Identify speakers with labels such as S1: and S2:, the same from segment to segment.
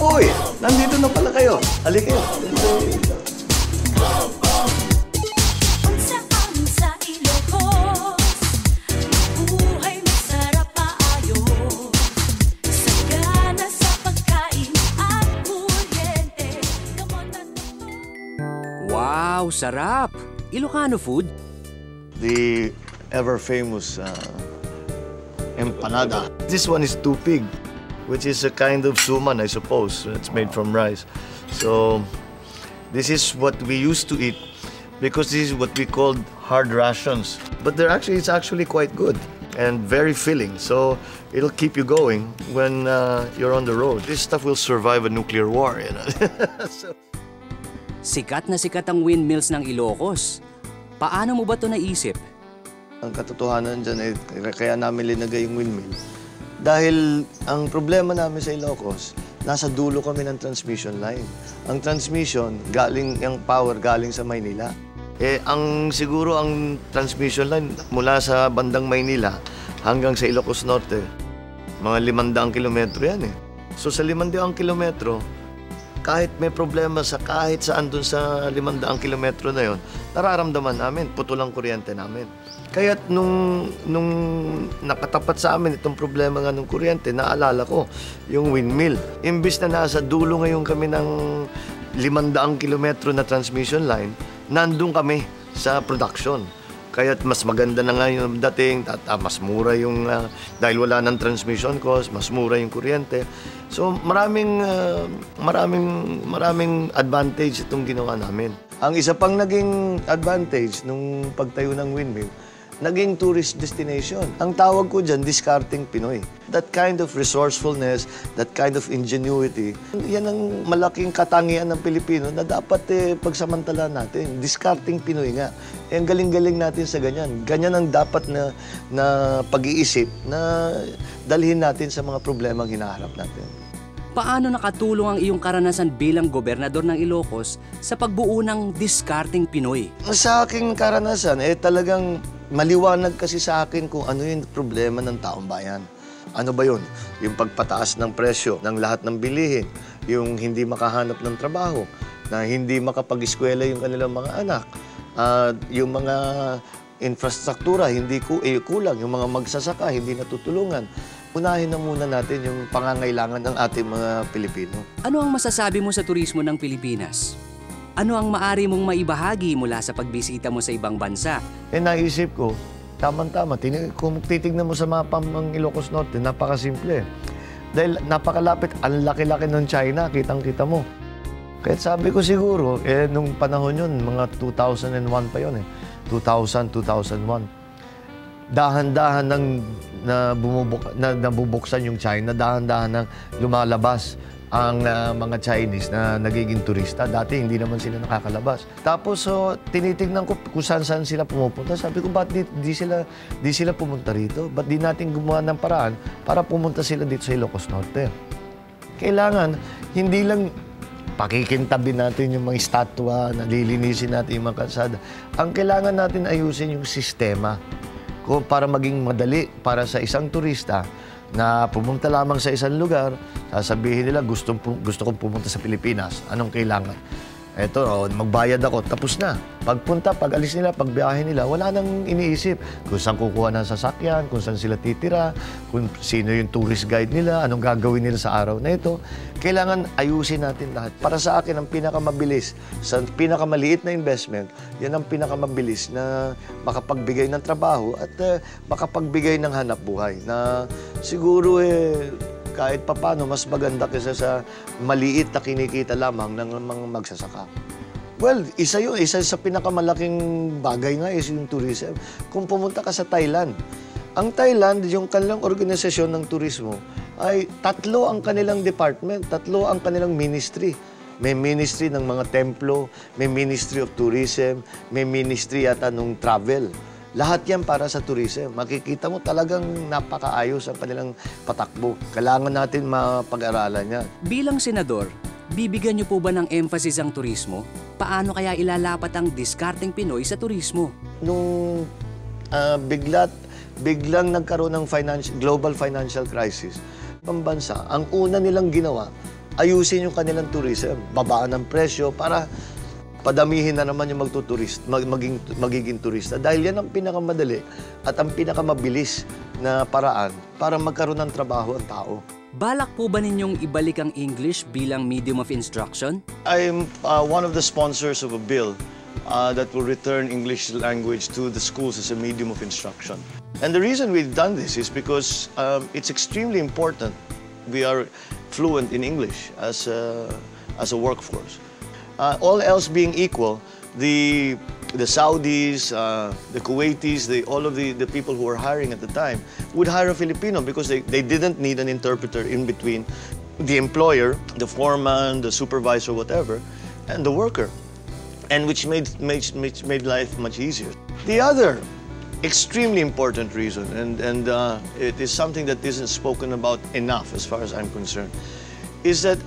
S1: Uy, nandito na pala kayo. Halika kayo.
S2: Wow, sarap! Ilocano food?
S1: The ever-famous empanada. This one is tupig, which is a kind of suman, I suppose. It's made from rice. So, this is what we used to eat because this is what we called hard rations. But it's actually quite good and very filling. So, it'll keep you going when you're on the road. This stuff will survive a nuclear war, you know. So,
S2: sikat na sikat ang windmills ng Ilocos. Paano mo ba ito naisip?
S1: Ang katotohanan dyan kaya namin linagay yung windmill. Dahil ang problema namin sa Ilocos, nasa dulo kami ng transmission line. Ang transmission, yung power galing sa Maynila. Siguro ang transmission line mula sa bandang Maynila hanggang sa Ilocos Norte, mga 500 kilometro yan eh. So sa 500 kilometro, kahit may problema sa kahit saan dun sa 500 kilometro na yon, nararamdaman namin, putol ang kuryente namin. Kaya nung nakatapat sa amin itong problema nga ng kuryente, naalala ko yung windmill. Imbis na nasa dulo ngayon kami ng 500 kilometro na transmission line, nandun kami sa production. Kaya mas maganda na nga yung dating, mas mura yung, dahil wala ng transmission cost, mas mura yung kuryente. So maraming advantage itong ginawa namin. Ang isa pang naging advantage nung pagtayo ng windmill, naging tourist destination. Ang tawag ko dyan, discarding Pinoy. That kind of resourcefulness, that kind of ingenuity, yan ang malaking katangian ng Pilipino na dapat pagsamantala natin. Discarding Pinoy nga. Ang galing-galing natin sa ganyan. Ganyan ang dapat na pag-iisip na dalhin natin sa mga problemang hinaharap natin.
S2: Paano nakatulong ang iyong karanasan bilang gobernador ng Ilocos sa pagbuo ng Discarding Pinoy?
S1: Sa aking karanasan, talagang maliwanag kasi sa akin kung ano yung problema ng taong bayan. Ano ba yun? Yung pagpataas ng presyo ng lahat ng bilihin, yung hindi makahanap ng trabaho, na hindi makapag-eskwela yung kanilang mga anak, yung mga infrastruktura hindi kulang, yung mga magsasaka hindi natutulungan. Unahin na muna natin yung pangangailangan ng ating mga Pilipino. Ano
S2: ang masasabi mo sa turismo ng Pilipinas? Ano ang maari mong maibahagi mula sa pagbisita mo sa ibang bansa?
S1: Naisip ko, tama-tama. Kung titignan mo sa mapa ng Ilocos Norte, napakasimple. Dahil napakalapit, ang laki-laki ng China, kitang-kita mo. Kaya sabi ko siguro, nung panahon yun, mga 2001 pa yun 2000, 2001. Dahan-dahan nabubuksan yung China, dahan-dahan nang lumalabas ang mga Chinese na nagiging turista. Dati hindi naman sila nakakalabas. Tapos tinitingnan ko kung saan sila pumupunta. Sabi ko, ba't di sila pumunta rito? Ba't di natin gumawa ng paraan para pumunta sila dito sa Ilocos Norte? Kailangan, hindi lang pakikintabi natin yung mga estatwa, nalilinisin natin yung mga kalsada. Ang kailangan natin ayusin yung sistema para maging madali para sa isang turista na pumunta lamang sa isang lugar, sasabihin nila, gusto kong pumunta sa Pilipinas. Anong kailangan? Eto, magbayad ako, tapos na. Pagpunta, pag-alis nila, pagbiyahe nila, wala nang iniisip kung saan kukuha ng sasakyan, kung saan sila titira, kung sino yung tourist guide nila, anong gagawin nila sa araw na ito. Kailangan ayusin natin lahat. Para sa akin, ang pinakamabilis, sa pinakamaliit na investment, yan ang pinakamabilis na makapagbigay ng trabaho at makapagbigay ng hanap buhay. Na siguro kahit papano, mas maganda kaysa sa maliit na kinikita lamang ng mga magsasaka. Well, isa sa pinakamalaking bagay nga is yung tourism. Kung pumunta ka sa Thailand, ang Thailand, yung kanilang organisasyon ng turismo, ay 3 ang kanilang department, 3 ang kanilang ministry. May ministry ng mga templo, may ministry of tourism, may ministry yata ng travel. Lahat yan para sa tourism. Makikita mo talagang napakaayos ang kanilang patakbo. Kailangan natin mapag-aralan yan. Bilang senador, bibigyan niyo po ba ng emphasis ang turismo? Paano kaya ilalapat ang Discarding Pinoy sa turismo? Nung biglang nagkaroon ng global financial crisis, pambansa, ang una nilang ginawa ayusin yung kanilang tourism, babaan ng presyo para padamihin na naman yung magiging turista. Dahil yan ang pinakamadali at ang pinakamabilis na paraan para magkaroon ng trabaho ang tao.
S2: Balak po ba ninyong ibalik ang English bilang medium of instruction?
S1: I'm one of the sponsors of a bill that will return English language to the schools as a medium of instruction. And the reason we've done this is because it's extremely important we are fluent in English as a workforce. All else being equal, the Saudis, the Kuwaitis, all of the people who were hiring at the time would hire a Filipino because they didn't need an interpreter in between the employer, the foreman, the supervisor, whatever, and the worker, and which made life much easier. The other extremely important reason, and it is something that isn't spoken about enough as far as I'm concerned, is that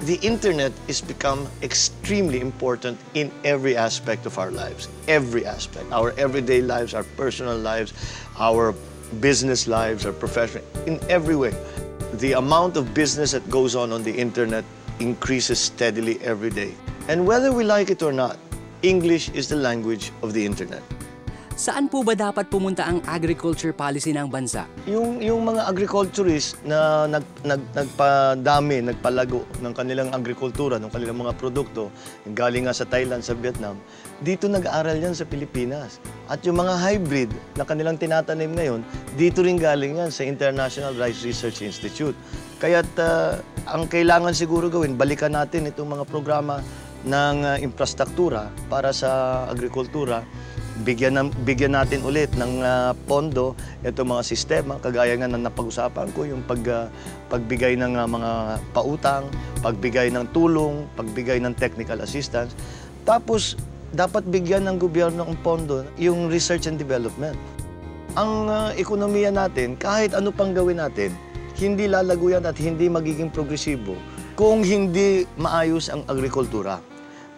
S1: the internet has become extremely important in every aspect of our lives. Every aspect. Our everyday lives, our personal lives, our business lives, our professional, in every way. The amount of business that goes on the internet increases steadily every day. And whether we like it or not, English is the language of the internet.
S2: Saan po ba dapat pumunta ang agriculture policy ng bansa?
S1: Yung mga agriculturists na nagpadami, nagpalago ng kanilang agrikultura, ng kanilang mga produkto, galing nga sa Thailand, sa Vietnam, dito nag-aaral yan sa Pilipinas. At yung mga hybrid na kanilang tinatanim ngayon, dito rin galing yan sa International Rice Research Institute. Kaya't ang kailangan siguro gawin, balikan natin itong mga programa ng infrastruktura para sa agrikultura. Bigyan natin ulit ng pondo itong mga sistema, kagaya nga na napag-usapan ko, yung pagbigay ng mga pautang, pagbigay ng tulong, pagbigay ng technical assistance. Tapos, dapat bigyan ng gobyerno ng pondo yung research and development. Ang ekonomiya natin, kahit ano pang gawin natin, hindi lalago yan at hindi magiging progresibo kung hindi maayos ang agrikultura.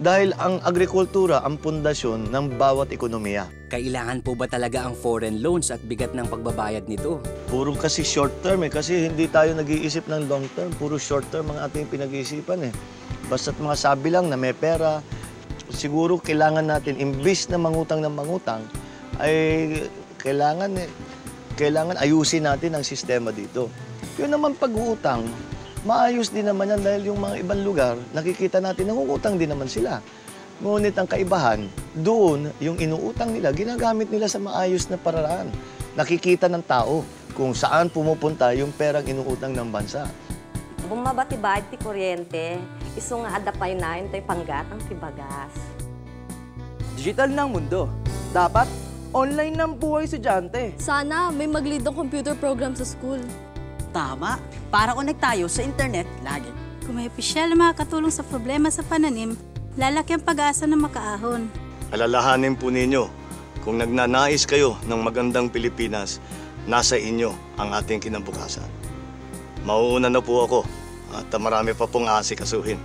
S1: Dahil ang agrikultura ang pundasyon ng bawat ekonomiya.
S2: Kailangan po ba talaga ang foreign loans at bigat ng pagbabayad nito?
S1: Puro kasi short term kasi hindi tayo nag-iisip ng long term. Puro short term ang ating pinag-iisipan Basta't mga sabi lang na may pera, siguro kailangan natin, imbis na mangutang ng mangutang, ay kailangan ayusin natin ang sistema dito. Yun naman pag-uutang, maayos din naman yan dahil yung mga ibang lugar, nakikita natin, nangungutang din naman sila. Ngunit ang kaibahan, doon, yung inuutang nila, ginagamit nila sa maayos na paraan. Nakikita ng tao kung saan pumupunta yung perang inuutang ng bansa.
S3: Bumabatibad ti kuryente, iso nga adapay na yun to'y panggatang ti bagas.
S4: Digital ng mundo. Dapat online ng buhay estudyante.
S5: Sana may mag-lead ng computer program sa school.
S6: Tama, para connect tayo sa internet lagi.
S7: Kung may opisyal na makakatulong sa problema sa pananim, lalaki ang pag-asa na makaahon.
S1: Alalahanin po ninyo, kung nagnanais kayo ng magandang Pilipinas, nasa inyo ang ating kinabukasan. Mauuna na po ako at marami pa pong aasikasuhin.